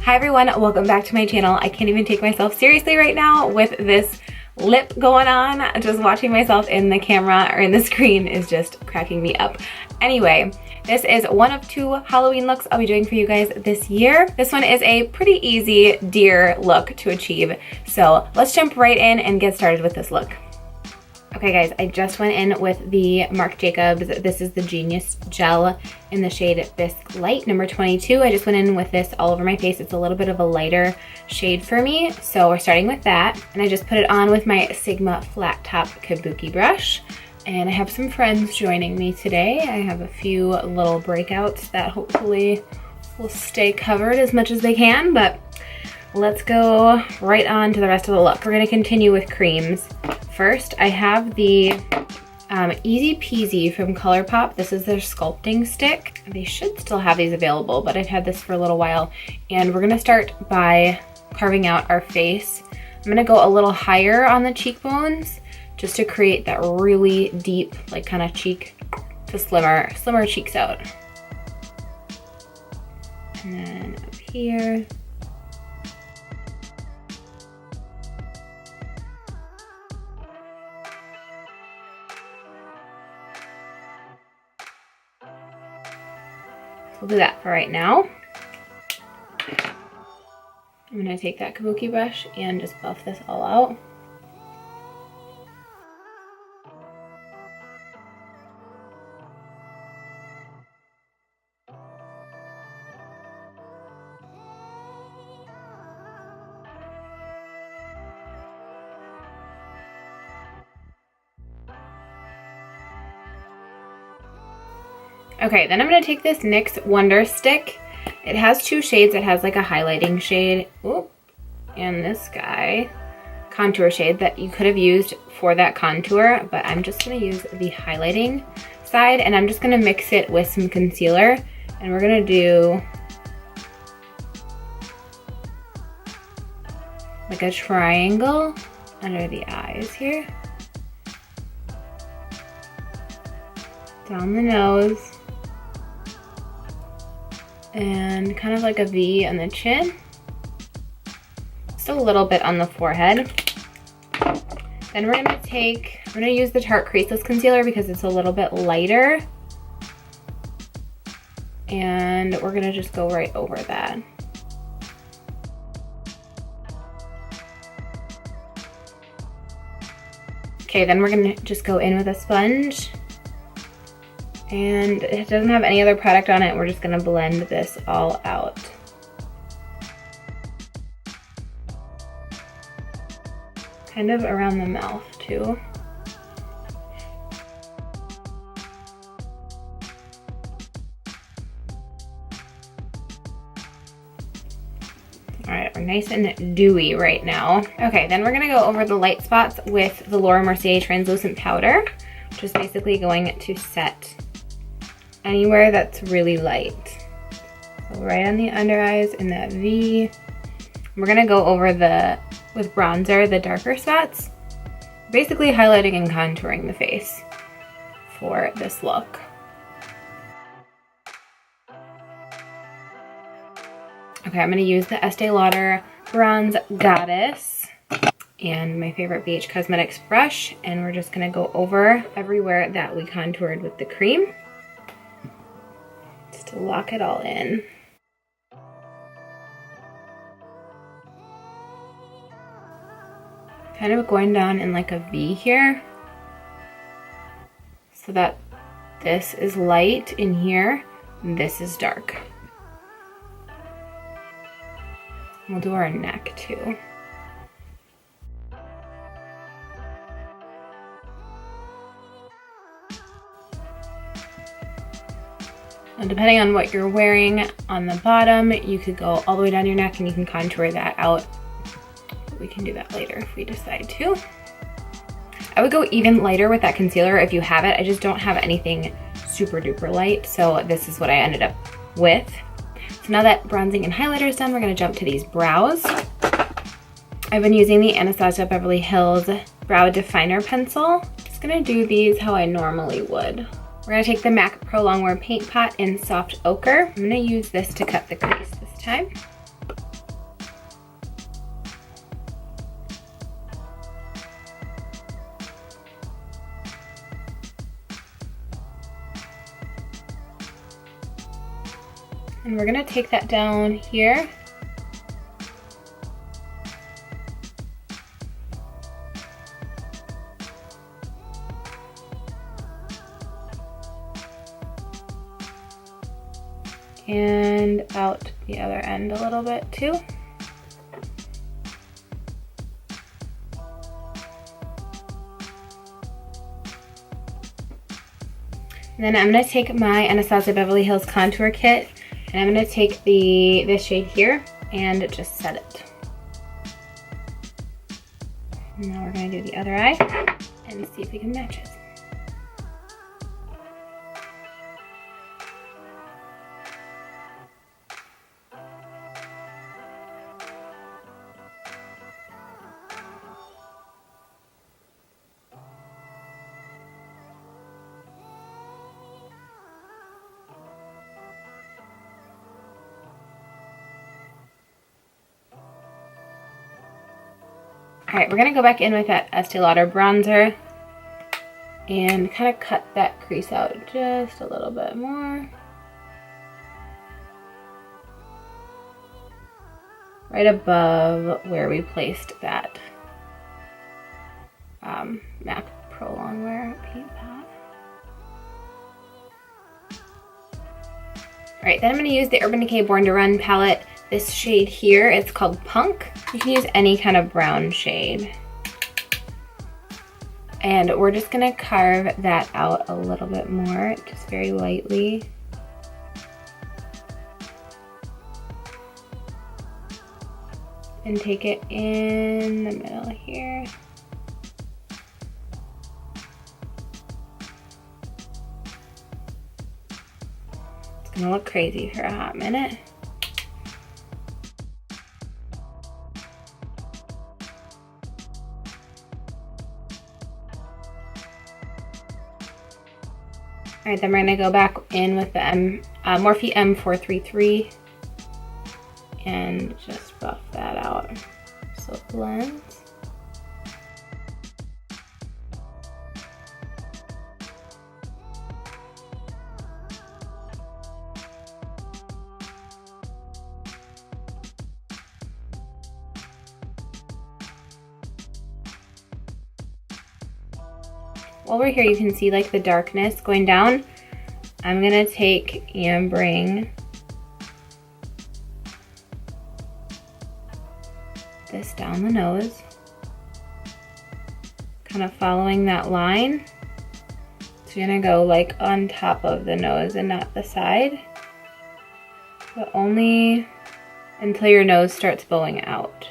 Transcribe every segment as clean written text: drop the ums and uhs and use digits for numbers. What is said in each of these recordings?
Hi everyone, welcome back to my channel. I can't even take myself seriously right now with this lip going on. Just watching myself in the camera or in the screen is just cracking me up. Anyway, this is one of two Halloween looks I'll be doing for you guys this year. This one is a pretty easy deer look to achieve. So let's jump right in and get started with this look. Okay guys, I just went in with the Marc Jacobs. This is the Genius Gel in the shade Bisque Light, number 22. I just went in with this all over my face. It's a little bit of a lighter shade for me. So we're starting with that. And I just put it on with my Sigma Flat Top Kabuki brush. And I have some friends joining me today. I have a few little breakouts that hopefully will stay covered as much as they can, but let's go right on to the rest of the look. We're gonna continue with creams. First, I have the Easy Peasy from Colourpop. This is their sculpting stick. They should still have these available, but I've had this for a little while. And we're gonna start by carving out our face. I'm gonna go a little higher on the cheekbones just to create that really deep, like kind of cheek to slimmer cheeks out. And then up here. We'll do that for right now. I'm gonna take that kabuki brush and just buff this all out. Okay, then I'm gonna take this NYX Wonder Stick. It has two shades. It has like a highlighting shade, and this guy, contour shade that you could have used for that contour, but I'm just gonna use the highlighting side, and I'm just gonna mix it with some concealer, and we're gonna do like a triangle under the eyes here, down the nose, and kind of like a V on the chin. Just a little bit on the forehead. Then we're gonna use the Tarte Creaseless Concealer because it's a little bit lighter. And we're gonna just go right over that. Okay, then we're gonna just go in with a sponge. And it doesn't have any other product on it. We're just gonna blend this all out. Kind of around the mouth too. All right, we're nice and dewy right now. Okay, then we're gonna go over the light spots with the Laura Mercier Translucent Powder, which is basically going to set anywhere that's really light. So right on the under eyes in that V. We're gonna go over with bronzer, the darker spots, basically highlighting and contouring the face for this look. Okay, I'm gonna use the Estee Lauder Bronze Goddess and my favorite BH Cosmetics brush, and we're just gonna go over everywhere that we contoured with the cream, to lock it all in. Kind of going down in like a V here, so that this is light in here, and this is dark. We'll do our neck too. And depending on what you're wearing on the bottom, you could go all the way down your neck and you can contour that out. We can do that later if we decide to. I would go even lighter with that concealer if you have it. I just don't have anything super duper light, so this is what I ended up with. So now that bronzing and highlighter is done, we're gonna jump to these brows. I've been using the Anastasia Beverly Hills Brow Definer Pencil. Just gonna do these how I normally would. We're gonna take the MAC Pro Longwear Paint Pot in Soft Ochre. I'm gonna use this to cut the crease this time. And we're gonna take that down here. And out the other end a little bit too. And then I'm gonna take my Anastasia Beverly Hills Contour Kit, and I'm gonna take this shade here and just set it. And now we're gonna do the other eye and see if we can match it. Alright, we're gonna go back in with that Estee Lauder bronzer and kind of cut that crease out just a little bit more. Right above where we placed that MAC Pro Longwear paint pot. Alright, then I'm gonna use the Urban Decay Born to Run palette. This shade here, it's called Punk. You can use any kind of brown shade. And we're just gonna carve that out a little bit more, just very lightly. And take it in the middle here. It's gonna look crazy for a hot minute. All right, then we're gonna go back in with the Morphe M433 and just buff that out so it blends. While we're here, you can see like the darkness going down. I'm gonna take and bring this down the nose, kind of following that line. So you're gonna go like on top of the nose and not the side, but only until your nose starts bowing out.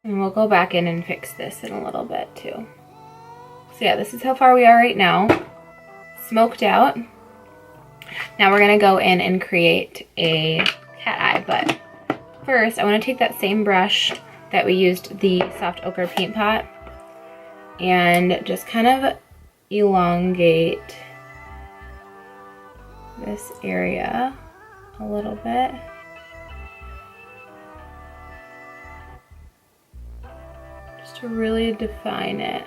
And we'll go back in and fix this in a little bit too. So yeah, this is how far we are right now. Smoked out. Now we're gonna go in and create a cat eye, but first I wanna take that same brush that we used the soft ochre paint pot and just kind of elongate this area a little bit. To really define it.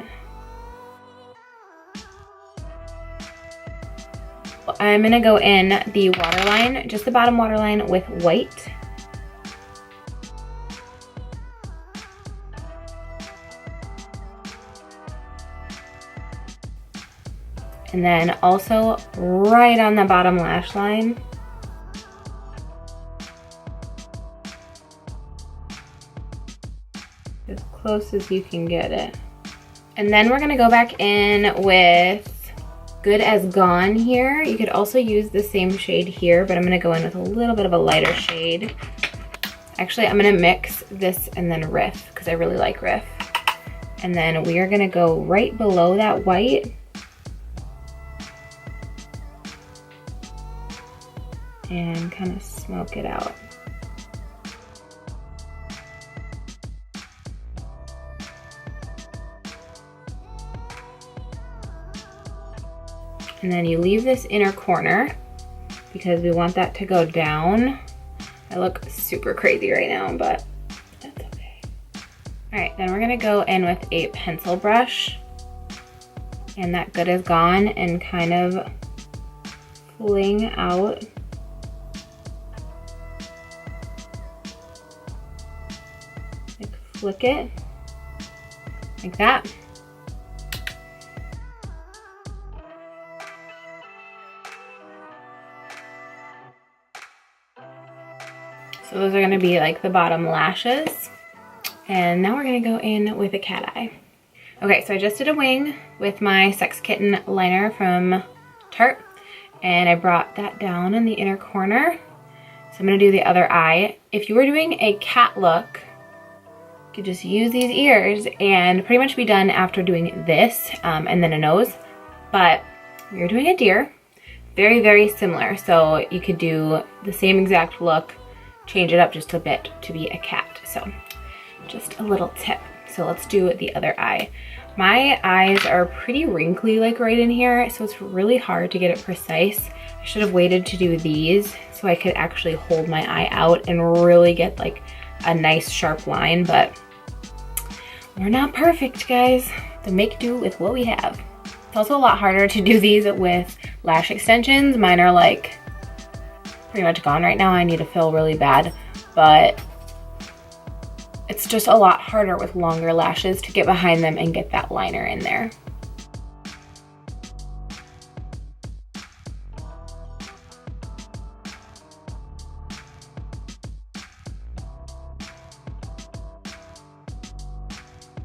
I'm gonna go in the waterline, just the bottom waterline with white. And then also right on the bottom lash line. As close as you can get it. And then we're gonna go back in with Good as Gone here. You could also use the same shade here, but I'm gonna go in with a little bit of a lighter shade. Actually, I'm gonna mix this and then Riff, because I really like Riff. And then we are gonna go right below that white. And kind of smoke it out. And then you leave this inner corner because we want that to go down. I look super crazy right now, but that's okay. All right, then we're gonna go in with a pencil brush and that good is gone, and kind of fling out like flick it like that. So those are going to be like the bottom lashes. And now we're going to go in with a cat eye. Okay, so I just did a wing with my Sex Kitten liner from Tarte, and I brought that down in the inner corner. So I'm going to do the other eye. If you were doing a cat look, you could just use these ears and pretty much be done after doing this and then a nose. But we are doing a deer, very, very similar. So you could do the same exact look, change it up just a bit to be a cat. So just a little tip. So let's do the other eye. My eyes are pretty wrinkly like right in here, so it's really hard to get it precise. I should have waited to do these so I could actually hold my eye out and really get like a nice sharp line, but we're not perfect, guys. So make do with what we have. It's also a lot harder to do these with lash extensions. Mine are like pretty much gone right now. I need to fill really bad, but it's just a lot harder with longer lashes to get behind them and get that liner in there.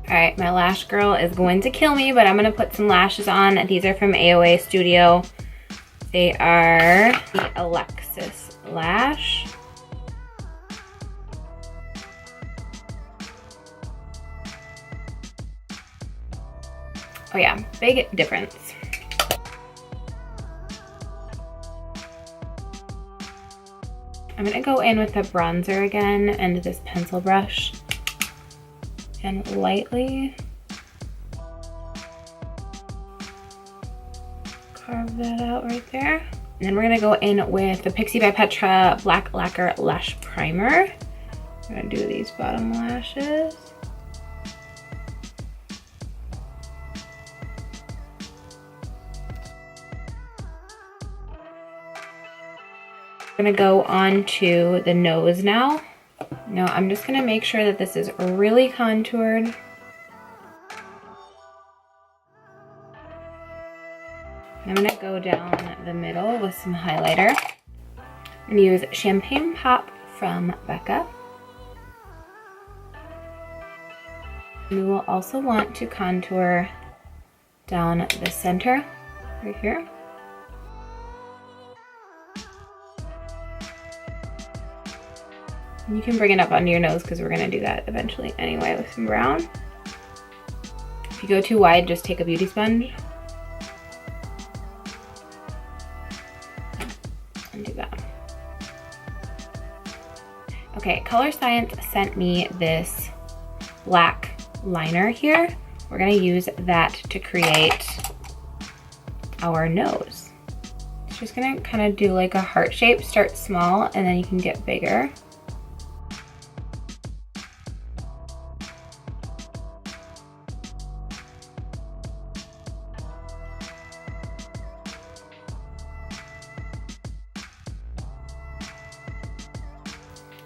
All right, my lash girl is going to kill me, but I'm gonna put some lashes on. These are from AOA Studio. They are the Alexis Lash. Oh yeah, big difference. I'm gonna go in with the bronzer again and this pencil brush and lightly carve that out right there. And then we're gonna go in with the Pixie by Petra Black Lacquer Lash Primer. I'm gonna do these bottom lashes. I'm gonna go on to the nose now. Now I'm just gonna make sure that this is really contoured. I'm gonna go down the middle with some highlighter. I'm gonna use Champagne Pop from Becca. We will also want to contour down the center right here. You can bring it up under your nose because we're gonna do that eventually anyway with some brown. If you go too wide, just take a beauty sponge and do that. Okay, Color Science sent me this black liner here. We're gonna use that to create our nose. It's just gonna kind of do like a heart shape, start small, and then you can get bigger.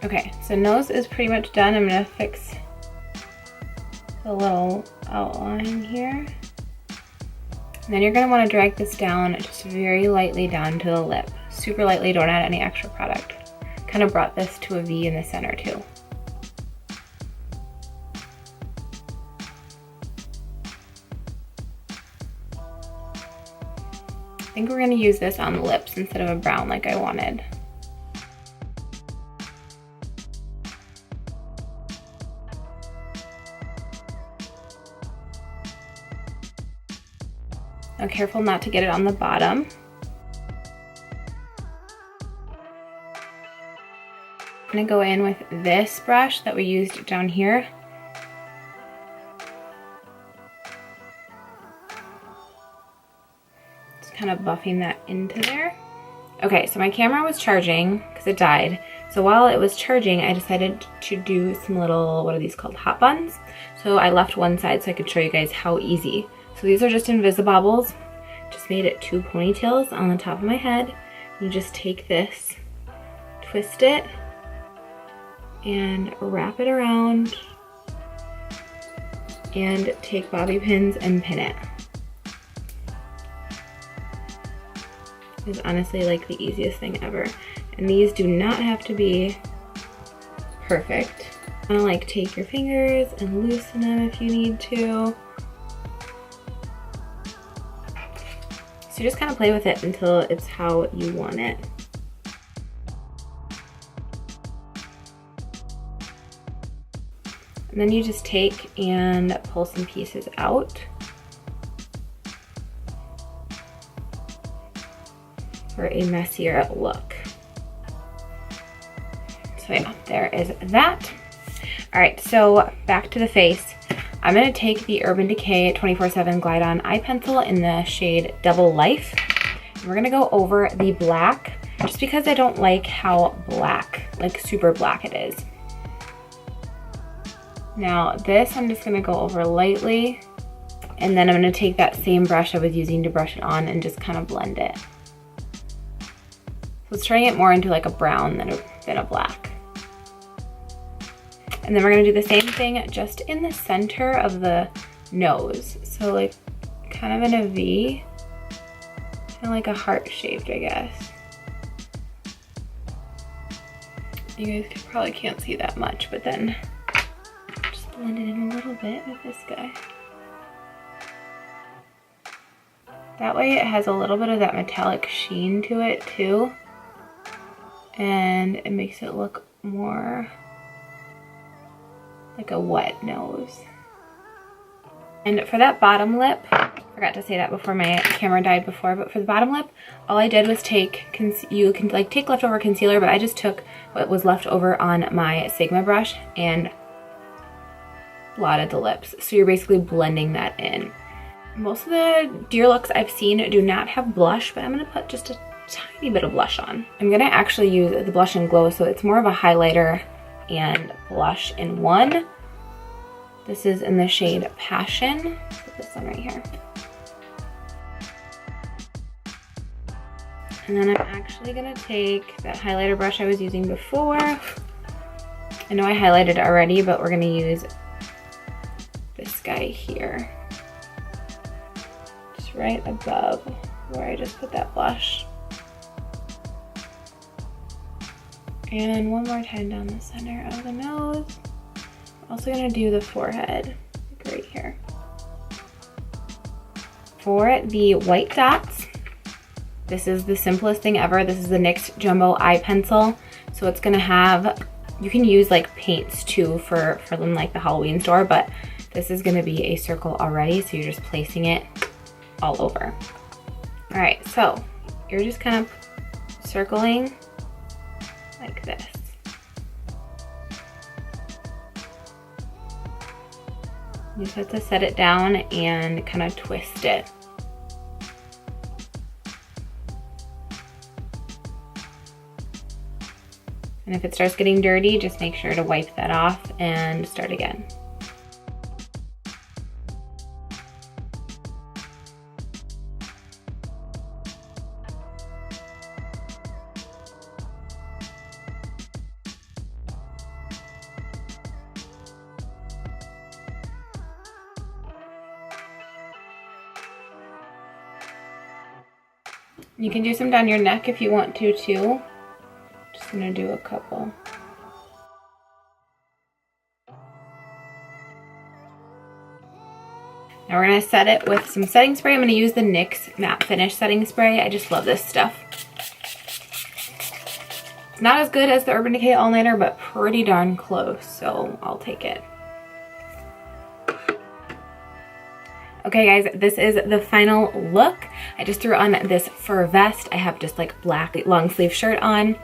Okay, so nose is pretty much done. I'm gonna fix the little outline here. And then you're gonna wanna drag this down just very lightly down to the lip. Super lightly, don't add any extra product. Kind of brought this to a V in the center too. I think we're gonna use this on the lips instead of a brown like I wanted. Now careful not to get it on the bottom. I'm gonna go in with this brush that we used down here. Just kind of buffing that into there. Okay, so my camera was charging because it died. So while it was charging, I decided to do some little, what are these called? Hot buns. So I left one side so I could show you guys how easy. So these are just Invisibobbles. Just made it 2 ponytails on the top of my head. You just take this, twist it, and wrap it around, and take bobby pins and pin it. It's honestly like the easiest thing ever. And these do not have to be perfect. Kind of like take your fingers and loosen them if you need to. So you just kind of play with it until it's how you want it. And then you just take and pull some pieces out for a messier look. So yeah, there is that. All right, so back to the face. I'm gonna take the Urban Decay 24/7 Glide On Eye Pencil in the shade Double Life. And we're gonna go over the black, just because I don't like how black, like super black it is. Now this, I'm just gonna go over lightly, and then I'm gonna take that same brush I was using to brush it on and just kind of blend it. So it's turning it more into like a brown than a black. And then we're gonna do the same thing just in the center of the nose. So like kind of in a V, kind of like a heart shaped, I guess. You guys probably can't see that much, but then just blend it in a little bit with this guy. That way it has a little bit of that metallic sheen to it too. And it makes it look more like a wet nose. And for that bottom lip, I forgot to say that before my camera died before, but for the bottom lip, all I did was take, you can like take leftover concealer, but I just took what was left over on my Sigma brush and blotted the lips. So you're basically blending that in. Most of the Dear looks I've seen do not have blush, but I'm gonna put just a tiny bit of blush on. I'm gonna actually use the Blush and Glow, so it's more of a highlighter and blush in one. This is in the shade Passion. Put this one right here. And then I'm actually gonna take that highlighter brush I was using before. I know I highlighted already, but we're gonna use this guy here. Just right above where I just put that blush. And one more time down the center of the nose. I'm also gonna do the forehead, like right here. For the white dots, this is the simplest thing ever. This is the NYX Jumbo Eye Pencil. So it's gonna have, you can use like paints too for them like the Halloween store, but this is gonna be a circle already, so you're just placing it all over. All right, so you're just kind of circling like this. You just have to set it down and kind of twist it. And if it starts getting dirty, just make sure to wipe that off and start again. You can do some down your neck if you want to too. Just gonna do a couple. Now we're gonna set it with some setting spray. I'm gonna use the NYX Matte Finish Setting Spray. I just love this stuff. It's not as good as the Urban Decay All Nighter, but pretty darn close, so I'll take it. Okay guys, this is the final look. I just threw on this fur vest. I have just like black long sleeve shirt on,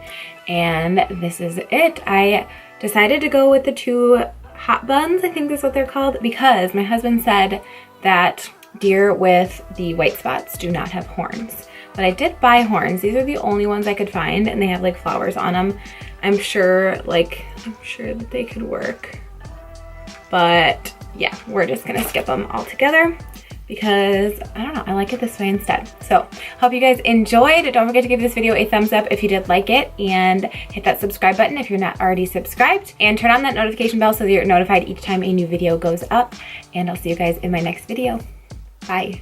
and this is it. I decided to go with the 2 hot buns, I think that's what they're called, because my husband said that deer with the white spots do not have horns. But I did buy horns. These are the only ones I could find, and they have like flowers on them. I'm sure that they could work. But yeah, we're just gonna skip them altogether. because I don't know, I like it this way instead. So hope you guys enjoyed. Don't forget to give this video a thumbs up if you did like it, and hit that subscribe button if you're not already subscribed, and turn on that notification bell so that you're notified each time a new video goes up. And I'll see you guys in my next video. Bye.